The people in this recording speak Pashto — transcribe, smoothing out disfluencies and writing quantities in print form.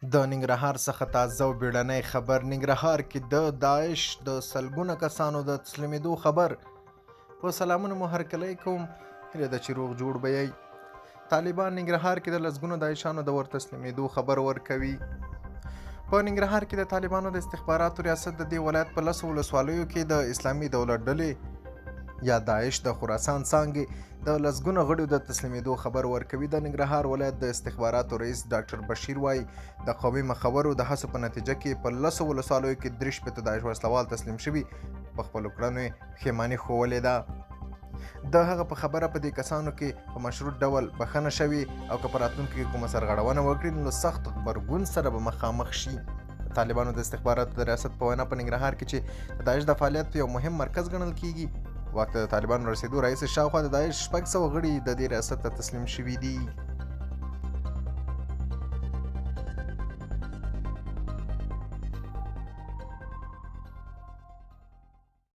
د ننګرهار څخه تازه او بیړنی خبر. ننګرهار کې د داعش د سلګونه کسانو د تسلیمېدو خبر. په سلامونه مو هرکلی کوم، هیله ده چې روغ جوړ به یې. طالبان ننګرهار کې د لسګونو داعشانو د ور تسلیمېدو خبر ورکوي. په ننګرهار کې د طالبانو د استخباراتو ریاست د دې ولایت په 10 ولسوالیو کې د اسلامي دولت ډلې یا داعش د خراسان څانګې د لسګونو غړیو د تسلیمېدو خبر ورکوي. د ننګرهار ولایت د استخباراتو رئیس ډاکټر بشیر وایي د قومي مخورو د هڅو په نتیجه کې په 10 ولسوالیو کې 63 داعش وسلوال تسلیم شوي. په خپلو کړنو یې پښیماني ښوولې ده. د هغه په خبره په دې کسانو کې په مشروط ډول بخښنه شوې او که په راتلونکي کې کومه سرغړونه وکړي نو سخت غبرګون سره به مخامخ شي. طالبانو د استخباراتو د ریاست په وینا په ننګرهار کې چې د داعش د فعالیت یو مهم مرکز ګڼل کیږي، وخت د طالبانو رسېدو راهیسې شاوخوا د داعش 600 غړي د دې ریاست ته تسلیم شوي دي.